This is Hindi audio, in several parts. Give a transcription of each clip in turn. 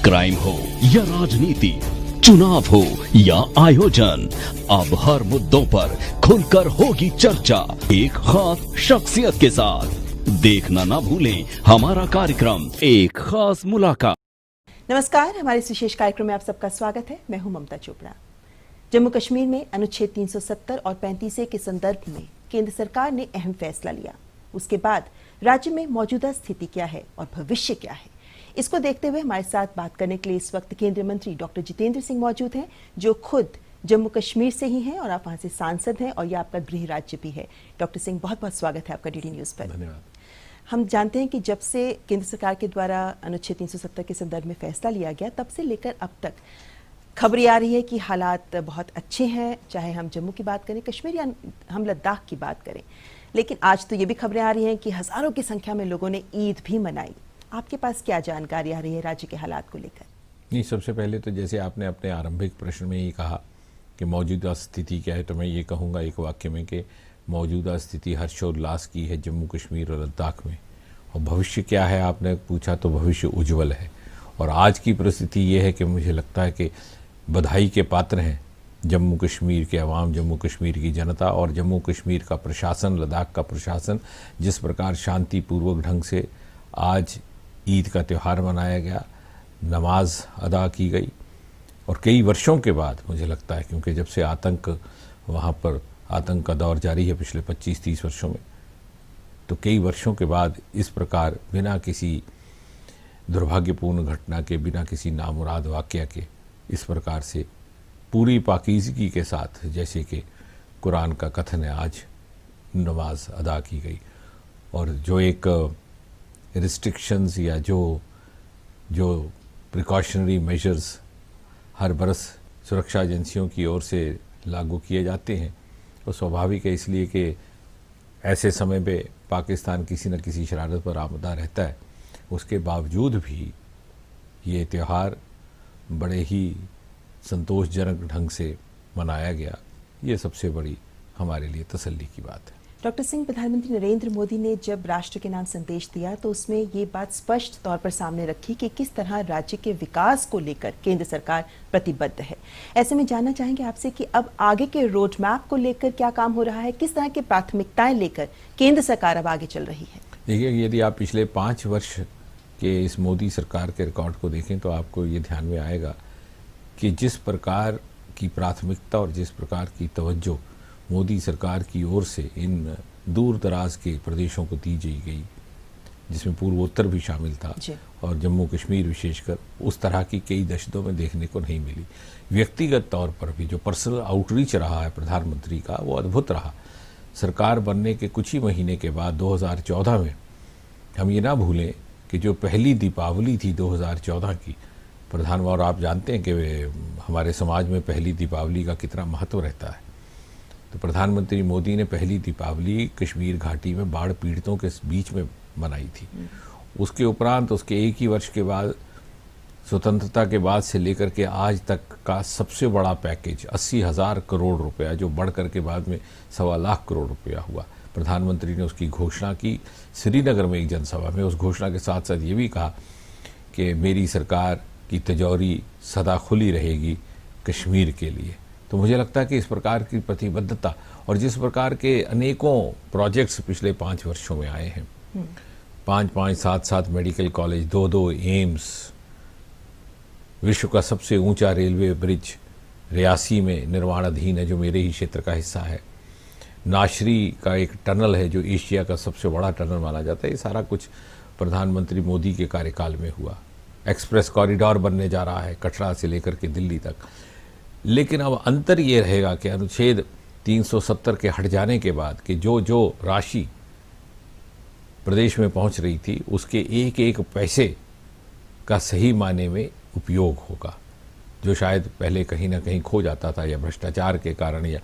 क्राइम हो या राजनीति, चुनाव हो या आयोजन, अब हर मुद्दों पर खुलकर होगी चर्चा एक खास शख्सियत के साथ। देखना ना भूलें हमारा कार्यक्रम एक खास मुलाकात। नमस्कार, हमारे इस विशेष कार्यक्रम में आप सबका स्वागत है। मैं हूं ममता चोपड़ा। जम्मू कश्मीर में अनुच्छेद 370 और 35A के संदर्भ में केंद्र सरकार ने अहम फैसला लिया। उसके बाद राज्य में मौजूदा स्थिति क्या है और भविष्य क्या है, इसको देखते हुए हमारे साथ बात करने के लिए इस वक्त केंद्रीय मंत्री डॉक्टर जितेंद्र सिंह मौजूद हैं, जो खुद जम्मू कश्मीर से ही हैं और आप वहां से सांसद हैं और ये आपका गृह राज्य भी है। डॉक्टर सिंह, बहुत बहुत स्वागत है आपका डीडी न्यूज पर। धन्यवाद। हम जानते हैं कि जब से केंद्र सरकार के द्वारा अनुच्छेद 370 के संदर्भ में फैसला लिया गया, तब से लेकर अब तक खबरें आ रही है कि हालात बहुत अच्छे हैं, चाहे हम जम्मू की बात करें, कश्मीर या हम लद्दाख की बात करें। लेकिन आज तो ये भी खबरें आ रही हैं कि हजारों की संख्या में लोगों ने ईद भी मनाई। आपके पास क्या जानकारी आ रही है राज्य के हालात को लेकर? नहीं, सबसे पहले तो जैसे आपने अपने आरंभिक प्रश्न में ये कहा कि मौजूदा स्थिति क्या है, तो मैं ये कहूँगा एक वाक्य में कि मौजूदा स्थिति हर्षोल्लास की है जम्मू कश्मीर और लद्दाख में। और भविष्य क्या है आपने पूछा, तो भविष्य उज्जवल है। और आज की परिस्थिति ये है कि मुझे लगता है कि बधाई के पात्र हैं जम्मू कश्मीर के अवाम, जम्मू कश्मीर की जनता और जम्मू कश्मीर का प्रशासन, लद्दाख का प्रशासन। जिस प्रकार शांतिपूर्वक ढंग से आज ईद का त्यौहार मनाया गया, नमाज अदा की गई और कई वर्षों के बाद मुझे लगता है, क्योंकि जब से आतंक वहाँ पर आतंक का दौर जारी है पिछले 25-30 वर्षों में, तो कई वर्षों के बाद इस प्रकार बिना किसी दुर्भाग्यपूर्ण घटना के, बिना किसी नामुराद वाक़या के इस प्रकार से पूरी पाकीज़गी के साथ, जैसे कि कुरान का कथन है, आज नमाज अदा की गई। और जो एक रिस्ट्रिक्शंस या जो प्रिकॉशनरी मेजर्स हर बरस सुरक्षा एजेंसियों की ओर से लागू किए जाते हैं, वो स्वाभाविक है, इसलिए कि ऐसे समय पे पाकिस्तान किसी न किसी शरारत पर आमदा रहता है। उसके बावजूद भी ये त्यौहार बड़े ही संतोषजनक ढंग से मनाया गया। ये सबसे बड़ी हमारे लिए तसल्ली की बात है। डॉक्टर सिंह, प्रधानमंत्री नरेंद्र मोदी ने जब राष्ट्र के नाम संदेश दिया तो उसमें ये बात स्पष्ट तौर पर सामने रखी कि किस तरह राज्य के विकास को लेकर केंद्र सरकार प्रतिबद्ध है। ऐसे में जानना चाहेंगे आपसे कि अब आगे के रोड मैप को लेकर क्या काम हो रहा है, किस तरह की प्राथमिकताएं लेकर केंद्र सरकार अब आगे चल रही है? देखिए, यदि आप पिछले 5 वर्ष के इस मोदी सरकार के रिकॉर्ड को देखें तो आपको ये ध्यान में आएगा कि जिस प्रकार की प्राथमिकता और जिस प्रकार की तवज्जो मोदी सरकार की ओर से इन दूर दराज के प्रदेशों को दी गई, जिसमें पूर्वोत्तर भी शामिल था और जम्मू कश्मीर विशेषकर, उस तरह की कई दशकों में देखने को नहीं मिली। व्यक्तिगत तौर पर भी जो पर्सनल आउटरीच रहा है प्रधानमंत्री का, वो अद्भुत रहा। सरकार बनने के कुछ ही महीने के बाद 2014 में हम ये ना भूलें कि जो पहली दीपावली थी 2014 की, और आप जानते हैं कि हमारे समाज में पहली दीपावली का कितना महत्व रहता है। तो प्रधानमंत्री मोदी ने पहली दीपावली कश्मीर घाटी में बाढ़ पीड़ितों के बीच में मनाई थी। उसके उपरांत उसके एक ही वर्ष के बाद स्वतंत्रता के बाद से लेकर के आज तक का सबसे बड़ा पैकेज 80,000 करोड़ रुपया, जो बढ़ कर के बाद में 1.25 लाख करोड़ रुपया हुआ, प्रधानमंत्री ने उसकी घोषणा की श्रीनगर में एक जनसभा में। उस घोषणा के साथ साथ ये भी कहा कि मेरी सरकार की तिजोरी सदा खुली रहेगी कश्मीर के लिए। तो मुझे लगता है कि इस प्रकार की प्रतिबद्धता और जिस प्रकार के अनेकों प्रोजेक्ट्स पिछले 5 वर्षों में आए हैं, 5-5, 7-7 मेडिकल कॉलेज, 2-2 एम्स, विश्व का सबसे ऊंचा रेलवे ब्रिज रियासी में निर्माणाधीन है जो मेरे ही क्षेत्र का हिस्सा है, नाशरी का एक टनल है जो एशिया का सबसे बड़ा टनल माना जाता है। ये सारा कुछ प्रधानमंत्री मोदी के कार्यकाल में हुआ। एक्सप्रेस कॉरिडोर बनने जा रहा है कटरा से लेकर के दिल्ली तक। लेकिन अब अंतर ये रहेगा कि अनुच्छेद 370 के हट जाने के बाद कि जो राशि प्रदेश में पहुंच रही थी, उसके एक एक पैसे का सही मायने में उपयोग होगा, जो शायद पहले कहीं ना कहीं खो जाता था, या भ्रष्टाचार के कारण या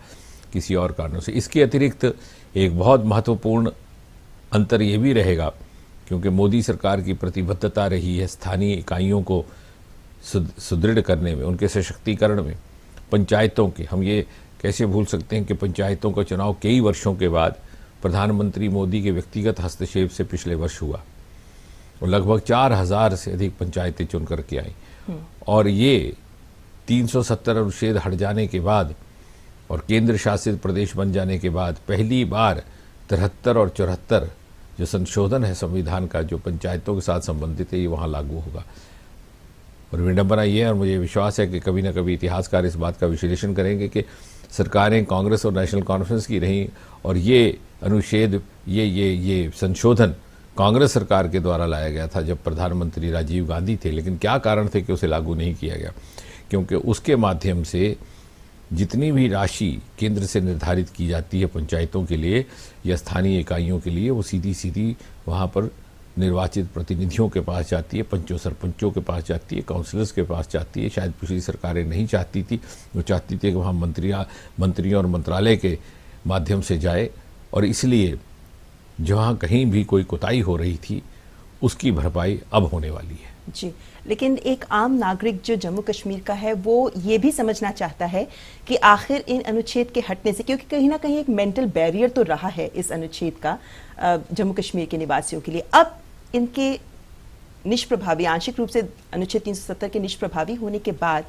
किसी और कारणों से। इसके अतिरिक्त एक बहुत महत्वपूर्ण अंतर ये भी रहेगा, क्योंकि मोदी सरकार की प्रतिबद्धता रही है स्थानीय इकाइयों को सुदृढ़ करने में, उनके सशक्तिकरण में। पंचायतों के, हम ये कैसे भूल सकते हैं कि पंचायतों का चुनाव कई वर्षों के बाद प्रधानमंत्री मोदी के व्यक्तिगत हस्तक्षेप से पिछले वर्ष हुआ और लगभग 4,000 से अधिक पंचायतें चुन करके आई। और ये 370 अनुच्छेद हट जाने के बाद और केंद्र शासित प्रदेश बन जाने के बाद पहली बार 73 और 74 जो संशोधन है संविधान का, जो पंचायतों के साथ संबंधित है, ये वहाँ लागू होगा। और विडंबना ये है, और मुझे विश्वास है कि कभी ना कभी इतिहासकार इस बात का विश्लेषण करेंगे कि सरकारें कांग्रेस और नेशनल कॉन्फ्रेंस की रहीं और ये अनुच्छेद ये संशोधन कांग्रेस सरकार के द्वारा लाया गया था जब प्रधानमंत्री राजीव गांधी थे। लेकिन क्या कारण थे कि उसे लागू नहीं किया गया? क्योंकि उसके माध्यम से जितनी भी राशि केंद्र से निर्धारित की जाती है पंचायतों के लिए या स्थानीय इकाइयों के लिए, वो सीधी सीधी वहाँ पर निर्वाचित प्रतिनिधियों के पास जाती है, पंचों सरपंचों के पास जाती है, काउंसिलर्स के पास जाती है। शायद पिछली सरकारें नहीं चाहती थी, वो चाहती थी कि वहाँ मंत्रियों और मंत्रालय के माध्यम से जाए, और इसलिए जहाँ कहीं भी कोई कोताही हो रही थी उसकी भरपाई अब होने वाली है। जी, लेकिन एक आम नागरिक जो जम्मू कश्मीर का है वो ये भी समझना चाहता है कि आखिर इन अनुच्छेद के हटने से, क्योंकि कहीं ना कहीं एक मेंटल बैरियर तो रहा है इस अनुच्छेद का जम्मू कश्मीर के निवासियों के लिए, अब इनके निष्प्रभावी, आंशिक रूप से अनुच्छेद 370 के निष्प्रभावी होने के बाद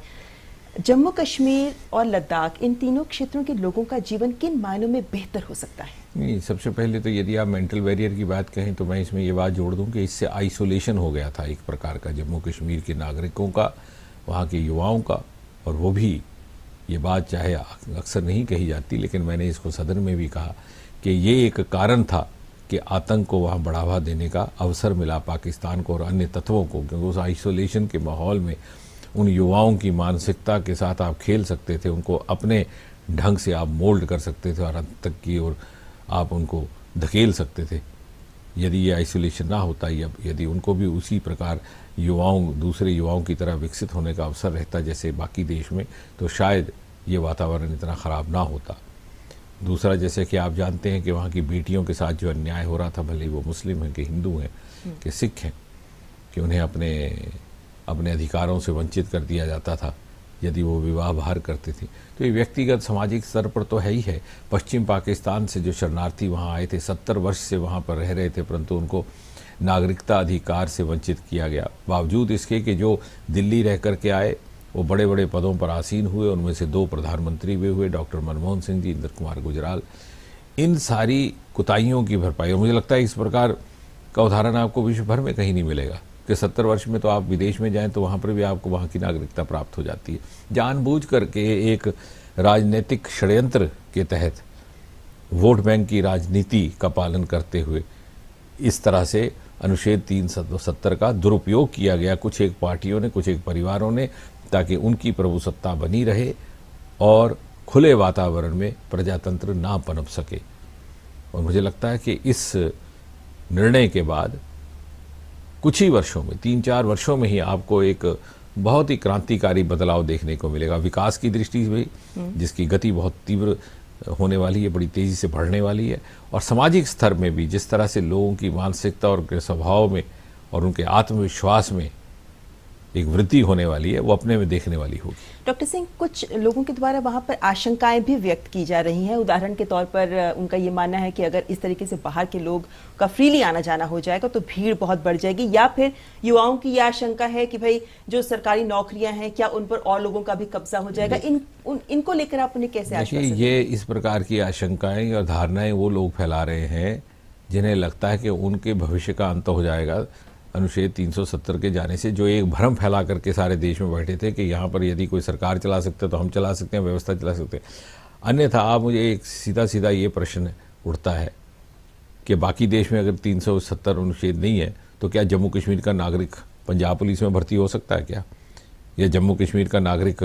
जम्मू कश्मीर और लद्दाख, इन तीनों क्षेत्रों के लोगों का जीवन किन मायनों में बेहतर हो सकता है? नहीं, सबसे पहले तो यदि आप मेंटल बैरियर की बात कहें तो मैं इसमें ये बात जोड़ दूं कि इससे आइसोलेशन हो गया था एक प्रकार का जम्मू कश्मीर के नागरिकों का, वहाँ के युवाओं का। और वो भी ये बात चाहे अक्सर नहीं कही जाती, लेकिन मैंने इसको सदन में भी कहा कि ये एक कारण था कि आतंक को वहाँ बढ़ावा देने का अवसर मिला पाकिस्तान को और अन्य तत्वों को, क्योंकि उस आइसोलेशन के माहौल में उन युवाओं की मानसिकता के साथ आप खेल सकते थे, उनको अपने ढंग से आप मोल्ड कर सकते थे और अंत तक की और आप उनको धकेल सकते थे। यदि ये आइसोलेशन ना होता, यदि उनको भी उसी प्रकार दूसरे युवाओं की तरह विकसित होने का अवसर रहता जैसे बाकी देश में, तो शायद ये वातावरण इतना ख़राब ना होता। दूसरा, जैसे कि आप जानते हैं कि वहाँ की बेटियों के साथ जो अन्याय हो रहा था, भले वो मुस्लिम हैं कि हिंदू हैं कि सिख हैं, कि उन्हें अपने अधिकारों से वंचित कर दिया जाता था यदि वो विवाह बाहर करते थे। तो ये व्यक्तिगत सामाजिक स्तर पर तो है ही है। पश्चिम पाकिस्तान से जो शरणार्थी वहाँ आए थे, 70 वर्ष से वहाँ पर रह रहे थे, परंतु उनको नागरिकता अधिकार से वंचित किया गया। बावजूद इसके कि जो दिल्ली रह कर के आए वो बड़े बड़े पदों पर आसीन हुए, उनमें से 2 प्रधानमंत्री भी हुए, डॉक्टर मनमोहन सिंह जी, इंद्र कुमार गुजराल। इन सारी कुताहियों की भरपाई, और मुझे लगता है इस प्रकार का उदाहरण आपको विश्व भर में कहीं नहीं मिलेगा कि 70 वर्ष में तो आप विदेश में जाएं तो वहाँ पर भी आपको वहाँ की नागरिकता प्राप्त हो जाती है। जानबूझ करके एक राजनीतिक षड्यंत्र के तहत वोट बैंक की राजनीति का पालन करते हुए इस तरह से अनुच्छेद 370 का दुरुपयोग किया गया कुछ एक पार्टियों ने, कुछ एक परिवारों ने, ताकि उनकी प्रभुसत्ता बनी रहे और खुले वातावरण में प्रजातंत्र ना पनप सके। और मुझे लगता है कि इस निर्णय के बाद कुछ ही वर्षों में, 3-4 वर्षों में ही आपको एक बहुत ही क्रांतिकारी बदलाव देखने को मिलेगा विकास की दृष्टि से, जिसकी गति बहुत तीव्र होने वाली है, बड़ी तेजी से बढ़ने वाली है। और सामाजिक स्तर में भी जिस तरह से लोगों की मानसिकता और उनके स्वभाव में और उनके आत्मविश्वास में एक वृद्धि होने वाली है, वो अपने में देखने वाली होगी। डॉक्टर सिंह, कुछ लोगों के द्वारा वहां पर आशंकाएं भी व्यक्त की जा रही हैं। उदाहरण के तौर पर उनका ये मानना है कि अगर इस तरीके से बाहर के लोग का फ्रीली आना जाना हो जाएगा तो भीड़ बहुत बढ़ जाएगी, या फिर युवाओं की यह आशंका है कि भाई जो सरकारी नौकरियां हैं क्या उन पर और लोगों का भी कब्जा हो जाएगा। इनको लेकर आप उन्हें कैसे आश्वस्त? ये इस प्रकार की आशंकाएं और धारणाएं वो लोग फैला रहे हैं जिन्हें लगता है कि उनके भविष्य का अंत हो जाएगा अनुच्छेद 370 के जाने से, जो एक भ्रम फैला करके सारे देश में बैठे थे कि यहाँ पर यदि कोई सरकार चला सकता है तो हम चला सकते हैं, व्यवस्था चला सकते हैं। अन्यथा आप मुझे एक सीधा ये प्रश्न उठता है कि बाकी देश में अगर 370 अनुच्छेद नहीं है तो क्या जम्मू कश्मीर का नागरिक पंजाब पुलिस में भर्ती हो सकता है क्या? या जम्मू कश्मीर का नागरिक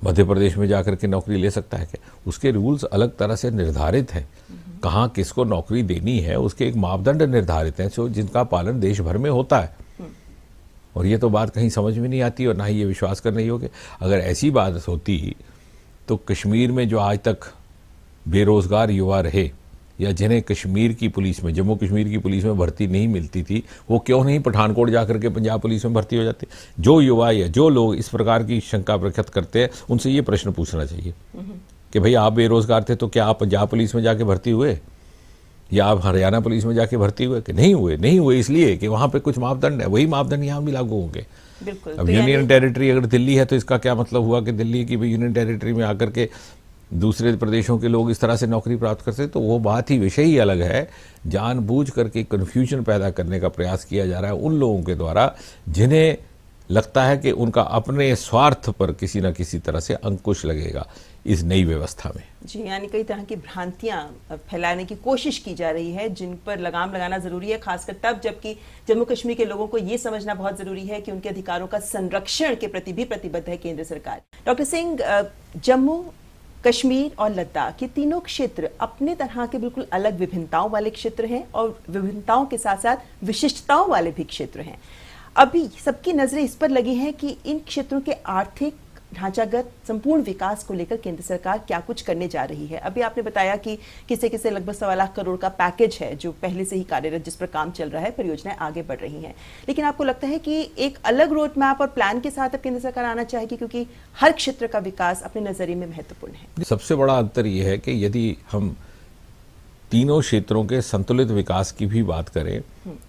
मध्य प्रदेश में जाकर के नौकरी ले सकता है क्या? उसके रूल्स अलग तरह से निर्धारित हैं। कहाँ किसको नौकरी देनी है उसके एक मापदंड निर्धारित हैं, जिनका पालन देश भर में होता है। और ये तो बात कहीं समझ में नहीं आती और ना ही ये विश्वास करने योग्य। अगर ऐसी बात होती तो कश्मीर में जो आज तक बेरोजगार युवा रहे या जिन्हें कश्मीर की पुलिस में, जम्मू कश्मीर की पुलिस में भर्ती नहीं मिलती थी, वो क्यों नहीं पठानकोट जाकर के पंजाब पुलिस में भर्ती हो जाते? जो युवा या जो लोग इस प्रकार की शंका प्रकट करते हैं उनसे ये प्रश्न पूछना चाहिए कि भाई आप बेरोजगार थे तो क्या आप पंजाब पुलिस में जाके भर्ती हुए या आप हरियाणा पुलिस में जाके भर्ती हुए? कि नहीं हुए। नहीं हुए इसलिए कि वहाँ पे कुछ मापदंड है, वही मापदंड यहाँ भी लागू होंगे। बिल्कुल। अब तो यूनियन टेरिटरी अगर दिल्ली है तो इसका क्या मतलब हुआ कि दिल्ली की भी यूनियन टेरिटरी में आकर के दूसरे प्रदेशों के लोग इस तरह से नौकरी प्राप्त करते हैं, तो वो बात ही विषय ही अलग है। जानबूझ करके कन्फ्यूजन पैदा करने का प्रयास किया जा रहा है उन लोगों के द्वारा जिन्हें लगता है कि उनका अपने स्वार्थ पर किसी न किसी तरह से अंकुश लगेगा इस नई व्यवस्था में। जी, यानी कई तरह की भ्रांतियां फैलाने की कोशिश की जा रही है जिन पर लगाम लगाना जरूरी है, खासकर तब जबकि जम्मू कश्मीर के लोगों को ये समझना बहुत जरूरी है कि उनके अधिकारों का संरक्षण के प्रति भी प्रतिबद्ध है केंद्र सरकार। डॉक्टर सिंह, जम्मू कश्मीर और लद्दाख, ये तीनों क्षेत्र अपने तरह के बिल्कुल अलग विभिन्नताओं वाले क्षेत्र हैं और विभिन्नताओं के साथ साथ विशिष्टताओं वाले भी क्षेत्र हैं। अभी सबकी नजरें इस पर लगी हैं कि इन क्षेत्रों के आर्थिक ढांचागत संपूर्ण विकास को लेकर केंद्र सरकार क्या कुछ करने जा रही है। अभी आपने बताया कि किसे किसे लगभग 1.25 लाख करोड़ का पैकेज है जो पहले से ही कार्यरत, जिस पर काम चल रहा है, परियोजनाएं आगे बढ़ रही हैं। लेकिन आपको लगता है कि एक अलग रोड मैप और प्लान के साथ अब केंद्र सरकार आना चाहेगी, क्योंकि हर क्षेत्र का विकास अपने नजरिए में महत्वपूर्ण है। सबसे बड़ा अंतर यह है कि यदि हम तीनों क्षेत्रों के संतुलित विकास की भी बात करें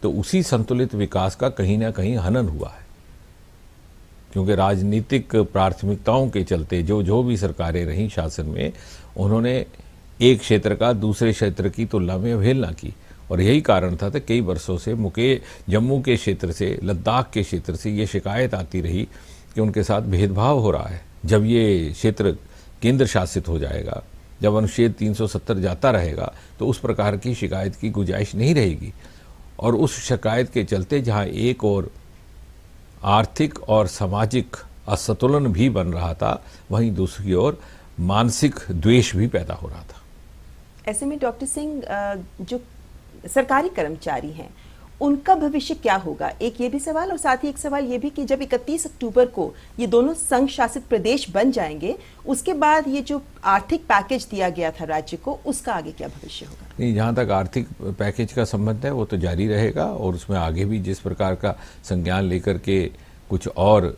तो उसी संतुलित विकास का कहीं ना कहीं हनन हुआ है, क्योंकि राजनीतिक प्राथमिकताओं के चलते जो भी सरकारें रहीं शासन में, उन्होंने एक क्षेत्र का दूसरे क्षेत्र की तुलना में अवहेलना की। और यही कारण था कि कई वर्षों से जम्मू के क्षेत्र से, लद्दाख के क्षेत्र से ये शिकायत आती रही कि उनके साथ भेदभाव हो रहा है। जब ये क्षेत्र केंद्र शासित हो जाएगा, जब अनुच्छेद 370 जाता रहेगा, तो उस प्रकार की शिकायत की गुंजाइश नहीं रहेगी। और उस शिकायत के चलते जहाँ एक और आर्थिक और सामाजिक असंतुलन भी बन रहा था, वहीं दूसरी ओर मानसिक द्वेष भी पैदा हो रहा था। ऐसे में डॉक्टर सिंह, जो सरकारी कर्मचारी हैं उनका भविष्य क्या होगा, एक ये भी सवाल, और साथ ही एक सवाल ये भी कि जब 31 अक्टूबर को ये दोनों संघ शासित प्रदेश बन जाएंगे, उसके बाद ये जो आर्थिक पैकेज दिया गया था राज्य को, उसका आगे क्या भविष्य होगा? नहीं, जहाँ तक आर्थिक पैकेज का संबंध है वो तो जारी रहेगा और उसमें आगे भी जिस प्रकार का संज्ञान लेकर के कुछ और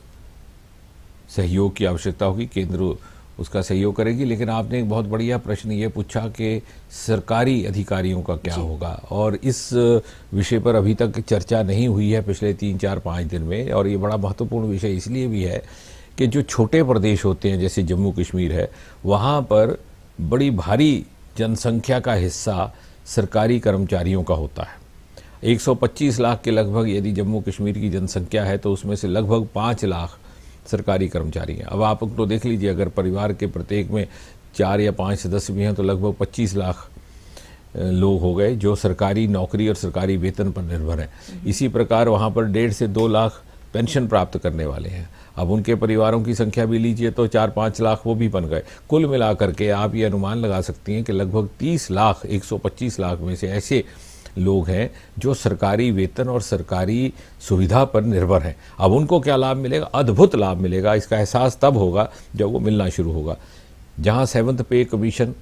सहयोग की आवश्यकता होगी, केंद्र उसका सहयोग करेगी। लेकिन आपने एक बहुत बढ़िया प्रश्न ये पूछा कि सरकारी अधिकारियों का क्या होगा, और इस विषय पर अभी तक चर्चा नहीं हुई है पिछले 3-4-5 दिन में। और ये बड़ा महत्वपूर्ण विषय इसलिए भी है कि जो छोटे प्रदेश होते हैं जैसे जम्मू कश्मीर है, वहाँ पर बड़ी भारी जनसंख्या का हिस्सा सरकारी कर्मचारियों का होता है। 125 लाख के लगभग यदि जम्मू कश्मीर की जनसंख्या है तो उसमें से लगभग 5 लाख सरकारी कर्मचारी हैं। अब आप तो देख लीजिए, अगर परिवार के प्रत्येक में 4 या 5 सदस्य भी हैं तो लगभग 25 लाख लोग हो गए जो सरकारी नौकरी और सरकारी वेतन पर निर्भर हैं। इसी प्रकार वहाँ पर 1.5 से 2 लाख पेंशन प्राप्त करने वाले हैं। अब उनके परिवारों की संख्या भी लीजिए तो 4-5 लाख वो भी बन गए। कुल मिलाकर के आप ये अनुमान लगा सकती हैं कि लगभग 30 लाख 125 लाख में से ऐसे लोग हैं जो सरकारी वेतन और सरकारी सुविधा पर निर्भर हैं। अब उनको क्या लाभ मिलेगा? अद्भुत लाभ मिलेगा। इसका एहसास तब होगा जब वो मिलना शुरू होगा। जहां 7th पे कमीशन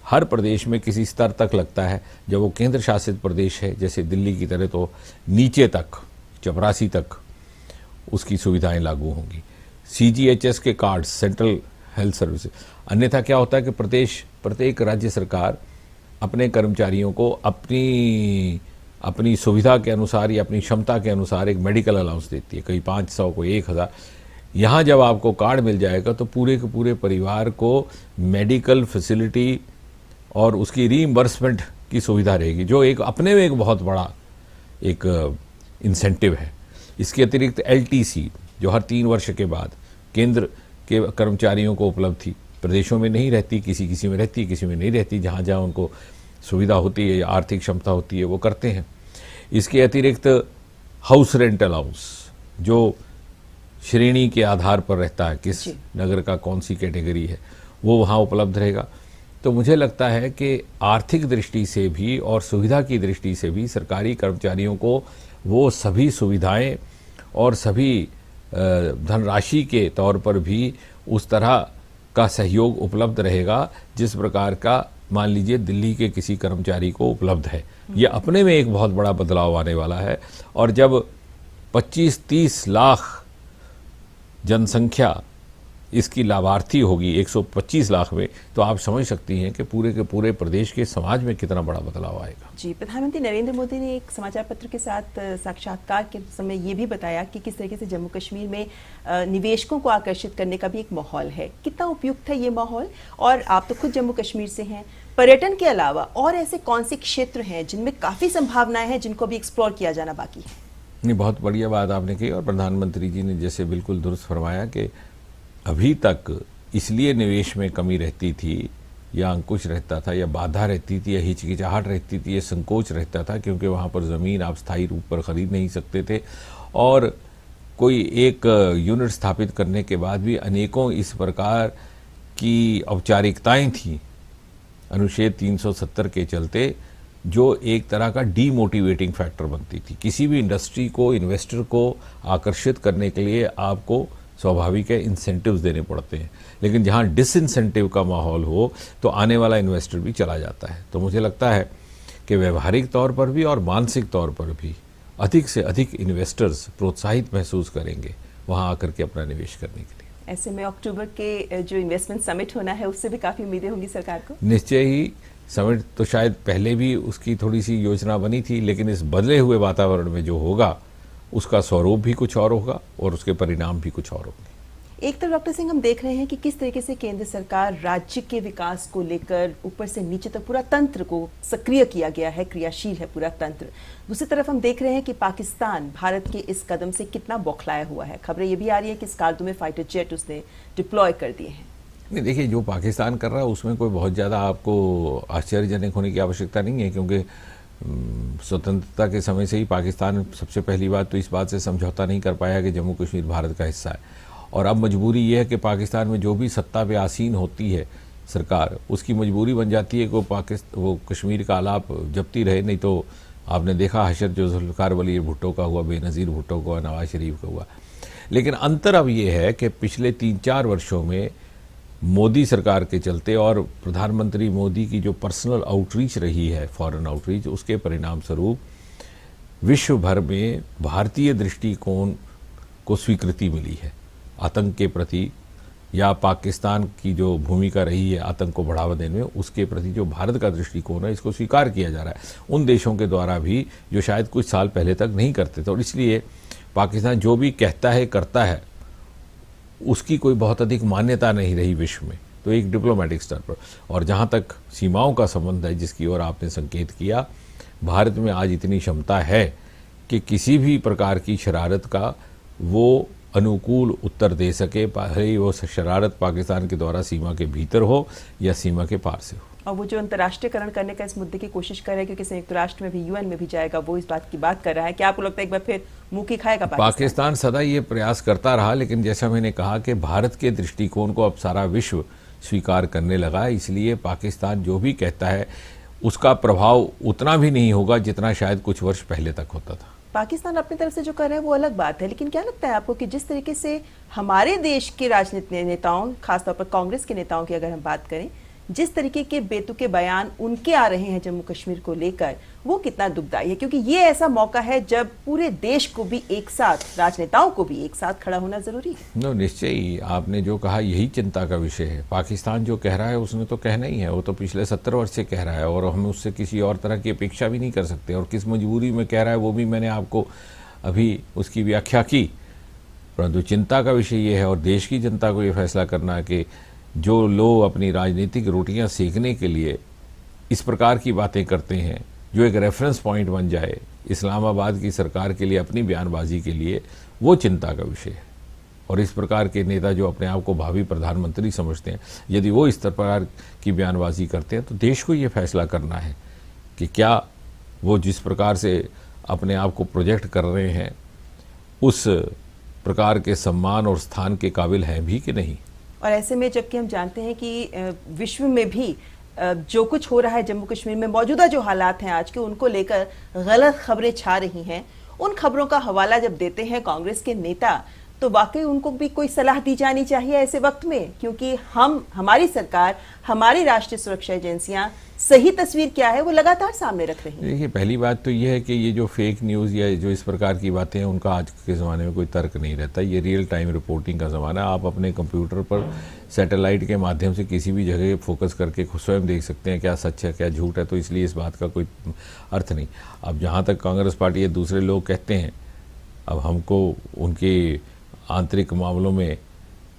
हर प्रदेश में किसी स्तर तक लगता है, जब वो केंद्र शासित प्रदेश है जैसे दिल्ली की तरह तो नीचे तक, चपरासी तक उसकी सुविधाएं लागू होंगी। CGHS के कार्ड्स, सेंट्रल हेल्थ सर्विस। अन्यथा क्या होता है कि प्रत्येक राज्य सरकार अपने कर्मचारियों को अपनी सुविधा के अनुसार या अपनी क्षमता के अनुसार एक मेडिकल अलाउंस देती है, कहीं 500, कोई 1000। यहाँ जब आपको कार्ड मिल जाएगा तो पूरे के पूरे परिवार को मेडिकल फैसिलिटी और उसकी रीइंबर्समेंट की सुविधा रहेगी, जो एक अपने में एक बहुत बड़ा एक इंसेंटिव है। इसके अतिरिक्त LTC जो हर 3 वर्ष के बाद केंद्र के कर्मचारियों को उपलब्ध थी, प्रदेशों में नहीं रहती, किसी में रहती, किसी में नहीं रहती। जहाँ जहाँ उनको सुविधा होती है, आर्थिक क्षमता होती है, वो करते हैं। इसके अतिरिक्त हाउस रेंट अलाउंस जो श्रेणी के आधार पर रहता है, किस नगर का कौन सी कैटेगरी है, वो वहाँ उपलब्ध रहेगा। तो मुझे लगता है कि आर्थिक दृष्टि से भी और सुविधा की दृष्टि से भी सरकारी कर्मचारियों को वो सभी सुविधाएं और सभी धनराशि के तौर पर भी उस तरह का सहयोग उपलब्ध रहेगा जिस प्रकार का मान लीजिए दिल्ली के किसी कर्मचारी को उपलब्ध है। यह अपने में एक बहुत बड़ा बदलाव आने वाला है। और जब 25-30 लाख जनसंख्या इसकी लाभार्थी होगी 125 लाख में, तो आप समझ सकती हैं कि पूरे के पूरे प्रदेश के समाज में कितना बड़ा बदलाव आएगा। जी, प्रधानमंत्री नरेंद्र मोदी ने एक समाचार पत्र के साथ साक्षात्कार के समय ये भी बताया कि किस तरीके से जम्मू कश्मीर में निवेशकों को आकर्षित करने का भी एक माहौल है। कितना उपयुक्त है ये माहौल? और आप तो खुद जम्मू कश्मीर से हैं, पर्यटन के अलावा और ऐसे कौन से क्षेत्र हैं जिनमें काफी संभावनाएं हैं, जिनको भी एक्सप्लोर किया जाना बाकी है? नहीं, बहुत बढ़िया बात आपने कही, और प्रधानमंत्री जी ने जैसे बिल्कुल दुरुस्त फरमाया कि अभी तक इसलिए निवेश में कमी रहती थी, या अंकुश रहता था, या बाधा रहती थी, या हिचकिचाहट रहती थी, या संकोच रहता था, क्योंकि वहाँ पर ज़मीन आप स्थायी रूप पर खरीद नहीं सकते थे, और कोई एक यूनिट स्थापित करने के बाद भी अनेकों इस प्रकार की औपचारिकताएं थीं अनुच्छेद 370 के चलते, जो एक तरह का डीमोटिवेटिंग फैक्टर बनती थी। किसी भी इंडस्ट्री को, इन्वेस्टर को आकर्षित करने के लिए आपको स्वाभाविक है इंसेंटिव्स देने पड़ते हैं, लेकिन जहां डिसइंसेंटिव का माहौल हो तो आने वाला इन्वेस्टर भी चला जाता है। तो मुझे लगता है कि व्यवहारिक तौर पर भी और मानसिक तौर पर भी अधिक से अधिक इन्वेस्टर्स प्रोत्साहित महसूस करेंगे वहां आकर के अपना निवेश करने के लिए। ऐसे में अक्टूबर के जो इन्वेस्टमेंट समिट होना है, उससे भी काफी उम्मीदें होंगी सरकार को। निश्चय ही, समिट तो शायद पहले भी उसकी थोड़ी सी योजना बनी थी, लेकिन इस बदले हुए वातावरण में जो होगा उसका स्वरूप भी कुछ और होगा और उसके परिणाम भी कुछ और होंगे। एक तो डॉक्टर सिंह, हम देख रहे हैं कि किस तरीके से केंद्र सरकार राज्य के विकास को लेकर ऊपर से नीचे तक पूरा तंत्र को सक्रिय किया गया है, क्रियाशील है पूरा तंत्र। दूसरी तरफ हम देख रहे हैं कि पाकिस्तान भारत के इस कदम से कितना बौखलाया हुआ है। खबरें ये भी आ रही है कि स्कार्दो में फाइटर जेट उसने डिप्लॉय कर दिए हैं। नहीं, देखिए, जो पाकिस्तान कर रहा है उसमें कोई बहुत ज़्यादा आपको आश्चर्यजनक होने की आवश्यकता नहीं है, क्योंकि स्वतंत्रता के समय से ही पाकिस्तान सबसे पहली बात तो इस बात से समझौता नहीं कर पाया कि जम्मू कश्मीर भारत का हिस्सा है, और अब मजबूरी ये है कि पाकिस्तान में जो भी सत्ता पे आसीन होती है सरकार, उसकी मजबूरी बन जाती है कि वो कश्मीर का आलाप जपती रहे। नहीं तो आपने देखा हशर जो जुल्फ़िकार अली भुट्टो का हुआ, बेनज़ीर भुट्टो का, नवाज शरीफ का हुआ। लेकिन अंतर अब ये है कि पिछले 3-4 वर्षों में मोदी सरकार के चलते और प्रधानमंत्री मोदी की जो पर्सनल आउटरीच रही है, फॉरेन आउटरीच, उसके परिणाम स्वरूप विश्व भर में भारतीय दृष्टिकोण को स्वीकृति मिली है आतंक के प्रति, या पाकिस्तान की जो भूमिका रही है आतंक को बढ़ावा देने में, उसके प्रति जो भारत का दृष्टिकोण है, इसको स्वीकार किया जा रहा है उन देशों के द्वारा भी जो शायद कुछ साल पहले तक नहीं करते थे। और इसलिए पाकिस्तान जो भी कहता है करता है, उसकी कोई बहुत अधिक मान्यता नहीं रही विश्व में, तो एक डिप्लोमेटिक स्तर पर। और जहाँ तक सीमाओं का संबंध है, जिसकी ओर आपने संकेत किया, भारत में आज इतनी क्षमता है कि किसी भी प्रकार की शरारत का वो अनुकूल उत्तर दे सके, भले वो शरारत पाकिस्तान के द्वारा सीमा के भीतर हो या सीमा के पार से हो। और वो जो अंतर्राष्ट्रीयकरण करने का इस मुद्दे की कोशिश कर रहे हैं, क्योंकि संयुक्त राष्ट्र में भी, यूएन में भी जाएगा, वो इस बात की बात कर रहा है। क्या आपको लगता है एक बार फिर मुंह की खाएगा पाकिस्तान? सदा ये प्रयास करता रहा, लेकिन जैसा मैंने कहा कि भारत के दृष्टिकोण को अब सारा विश्व स्वीकार करने लगा है, इसलिए पाकिस्तान जो भी कहता है उसका प्रभाव उतना भी नहीं होगा जितना शायद कुछ वर्ष पहले तक होता था। पाकिस्तान अपनी तरफ से जो कर रहा है वो अलग बात है, लेकिन क्या लगता है आपको कि जिस तरीके से हमारे देश के राजनीतिक नेताओं, खासतौर पर कांग्रेस के नेताओं की अगर हम बात करें, जिस तरीके के बेतुके बयान उनके आ रहे हैं जम्मू कश्मीर को लेकर, वो कितना दुखदायी है? क्योंकि ये ऐसा मौका है जब पूरे देश को भी एक साथ, राजनेताओं को भी एक साथ खड़ा होना जरूरी है। निश्चय ही, आपने जो कहा यही चिंता का विषय है। पाकिस्तान जो कह रहा है उसने तो कहना ही है, वो तो पिछले 70 वर्ष से कह रहा है, और हम उससे किसी और तरह की अपेक्षा भी नहीं कर सकते। और किस मजबूरी में कह रहा है वो भी मैंने आपको अभी उसकी व्याख्या की। परंतु चिंता का विषय ये है, और देश की जनता को ये फैसला करना है कि जो लोग अपनी राजनीतिक रोटियां सेकने के लिए इस प्रकार की बातें करते हैं, जो एक रेफरेंस पॉइंट बन जाए इस्लामाबाद की सरकार के लिए अपनी बयानबाजी के लिए, वो चिंता का विषय है। और इस प्रकार के नेता जो अपने आप को भावी प्रधानमंत्री समझते हैं, यदि वो इस प्रकार की बयानबाजी करते हैं, तो देश को ये फैसला करना है कि क्या वो जिस प्रकार से अपने आप को प्रोजेक्ट कर रहे हैं उस प्रकार के सम्मान और स्थान के काबिल हैं भी कि नहीं। और ऐसे में जबकि हम जानते हैं कि विश्व में भी जो कुछ हो रहा है जम्मू कश्मीर में, मौजूदा जो हालात हैं आज के, उनको लेकर गलत खबरें छा रही हैं, उन खबरों का हवाला जब देते हैं कांग्रेस के नेता, तो वाकई उनको भी कोई सलाह दी जानी चाहिए ऐसे वक्त में, क्योंकि हमारी सरकार, हमारी राष्ट्रीय सुरक्षा एजेंसियां सही तस्वीर क्या है वो लगातार सामने रख रही हैं। देखिए, पहली बात तो ये है कि ये जो फेक न्यूज़ या जो इस प्रकार की बातें हैं उनका आज के ज़माने में कोई तर्क नहीं रहता। ये रियल टाइम रिपोर्टिंग का ज़माना है। आप अपने कंप्यूटर पर सैटेलाइट के माध्यम से किसी भी जगह फोकस करके खुद स्वयं देख सकते हैं क्या सच है क्या झूठ है, तो इसलिए इस बात का कोई अर्थ नहीं। अब जहाँ तक कांग्रेस पार्टी या दूसरे लोग कहते हैं, अब हमको उनके आंतरिक मामलों में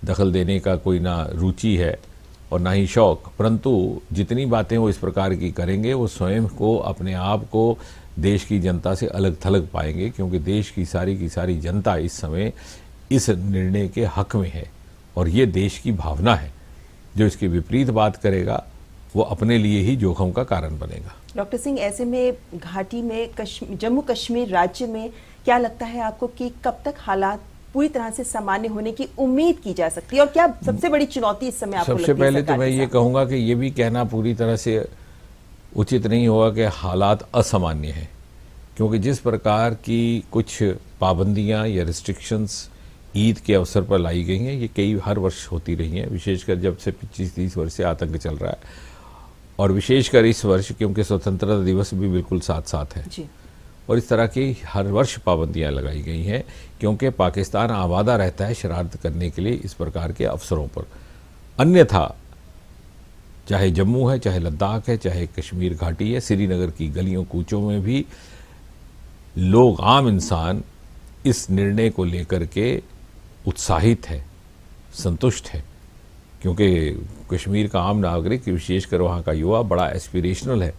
दखल देने का कोई ना रुचि है और ना ही शौक, परंतु जितनी बातें वो इस प्रकार की करेंगे वो स्वयं को, अपने आप को देश की जनता से अलग थलग पाएंगे, क्योंकि देश की सारी जनता इस समय इस निर्णय के हक में है और ये देश की भावना है। जो इसके विपरीत बात करेगा वो अपने लिए ही जोखिम का कारण बनेगा। डॉक्टर सिंह, ऐसे में घाटी में जम्मू कश्मीर राज्य में क्या लगता है आपको कि कब तक हालात पूरी तरह से सामान्य होने की उम्मीद की जा सकती है, और क्या सबसे बड़ी चुनौती इस समय आपको लगती है? सबसे पहले तो मैं ये कहूँगा कि ये भी कहना पूरी तरह से उचित नहीं होगा कि हालात असामान्य हैं, क्योंकि जिस प्रकार की कुछ पाबंदियां या रिस्ट्रिक्शंस ईद के अवसर पर लाई गई हैं, ये हर वर्ष होती रही हैं, विशेषकर जब से 25-30 वर्ष से आतंक चल रहा है, और विशेषकर इस वर्ष क्योंकि स्वतंत्रता दिवस भी बिल्कुल साथ साथ है जी। और इस तरह की हर वर्ष पाबंदियां लगाई गई हैं, क्योंकि पाकिस्तान आमादा रहता है शरारत करने के लिए इस प्रकार के अवसरों पर। अन्यथा चाहे जम्मू है, चाहे लद्दाख है, चाहे कश्मीर घाटी है, श्रीनगर की गलियों कूचों में भी लोग, आम इंसान इस निर्णय को लेकर के उत्साहित है, संतुष्ट है, क्योंकि कश्मीर का आम नागरिक, विशेषकर वहाँ का युवा, बड़ा एस्पिरेशनल है।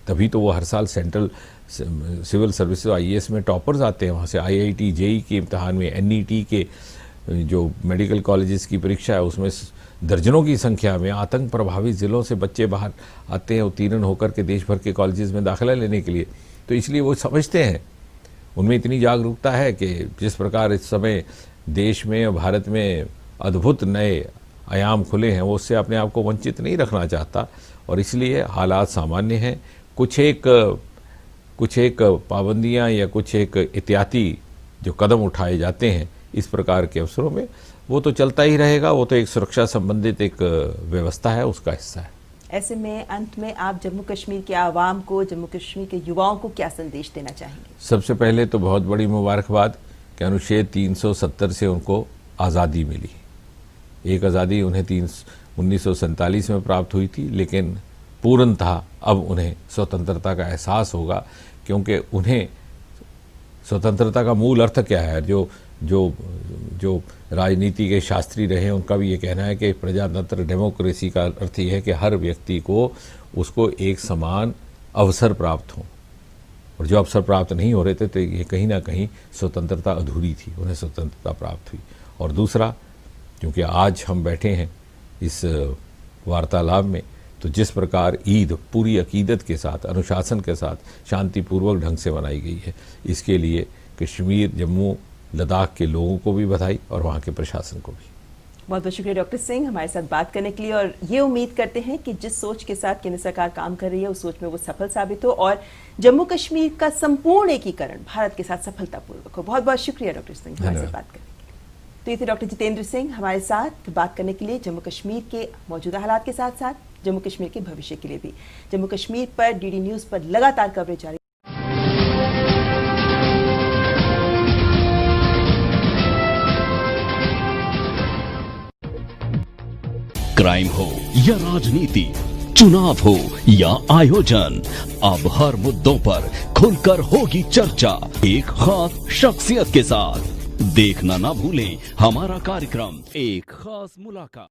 तभी तो वो हर साल सेंट्रल सिविल सर्विसेज IAS में टॉपर्स आते हैं, वहाँ से IIT JEE के इम्तहान में, NET के जो मेडिकल कॉलेजेस की परीक्षा है उसमें दर्जनों की संख्या में आतंक प्रभावित ज़िलों से बच्चे बाहर आते हैं उत्तीर्ण होकर के देश भर के कॉलेजेस में दाखिला लेने के लिए। तो इसलिए वो समझते हैं, उनमें इतनी जागरूकता है कि जिस प्रकार इस समय देश में और भारत में अद्भुत नए आयाम खुले हैं, वो उससे अपने आप को वंचित नहीं रखना चाहता, और इसलिए हालात सामान्य हैं। कुछ एक पाबंदियां या कुछ एक एहतियाती जो कदम उठाए जाते हैं इस प्रकार के अवसरों में, वो तो चलता ही रहेगा, वो तो एक सुरक्षा संबंधित एक व्यवस्था है, उसका हिस्सा है। ऐसे में अंत में आप जम्मू कश्मीर के आवाम को, जम्मू कश्मीर के युवाओं को क्या संदेश देना चाहेंगे? सबसे पहले तो बहुत बड़ी मुबारकबाद कि अनुच्छेद 370 से उनको आज़ादी मिली। एक आज़ादी उन्हें 1947 में प्राप्त हुई थी, लेकिन पूर्णतः अब उन्हें स्वतंत्रता का एहसास होगा, क्योंकि उन्हें स्वतंत्रता का मूल अर्थ क्या है, जो राजनीति के शास्त्री रहे हैं उनका भी ये कहना है कि प्रजातंत्र डेमोक्रेसी का अर्थ ये है कि हर व्यक्ति को उसको एक समान अवसर प्राप्त हो, और जो अवसर प्राप्त नहीं हो रहे थे तो ये कहीं ना कहीं स्वतंत्रता अधूरी थी, उन्हें स्वतंत्रता प्राप्त हुई। और दूसरा, क्योंकि आज हम बैठे हैं इस वार्तालाप में, तो जिस प्रकार ईद पूरी अकीदत के साथ, अनुशासन के साथ, शांतिपूर्वक ढंग से मनाई गई है, इसके लिए कश्मीर, जम्मू, लद्दाख के लोगों को भी बधाई और वहाँ के प्रशासन को भी। बहुत बहुत शुक्रिया डॉक्टर सिंह हमारे साथ बात करने के लिए, और ये उम्मीद करते हैं कि जिस सोच के साथ केंद्र सरकार काम कर रही है उस सोच में वो सफल साबित हो और जम्मू कश्मीर का संपूर्ण एकीकरण भारत के साथ सफलतापूर्वक हो। बहुत बहुत शुक्रिया डॉक्टर सिंह हमारे साथ बात करने के लिए। तो ये थे डॉक्टर जितेंद्र सिंह हमारे साथ बात करने के लिए जम्मू कश्मीर के मौजूदा हालात के साथ साथ जम्मू कश्मीर के भविष्य के लिए भी। जम्मू कश्मीर पर DD न्यूज पर लगातार कवरेज जारी। क्राइम हो या राजनीति, चुनाव हो या आयोजन, अब हर मुद्दों पर खुलकर होगी चर्चा एक खास शख्सियत के साथ। देखना ना भूलें हमारा कार्यक्रम एक खास मुलाकात।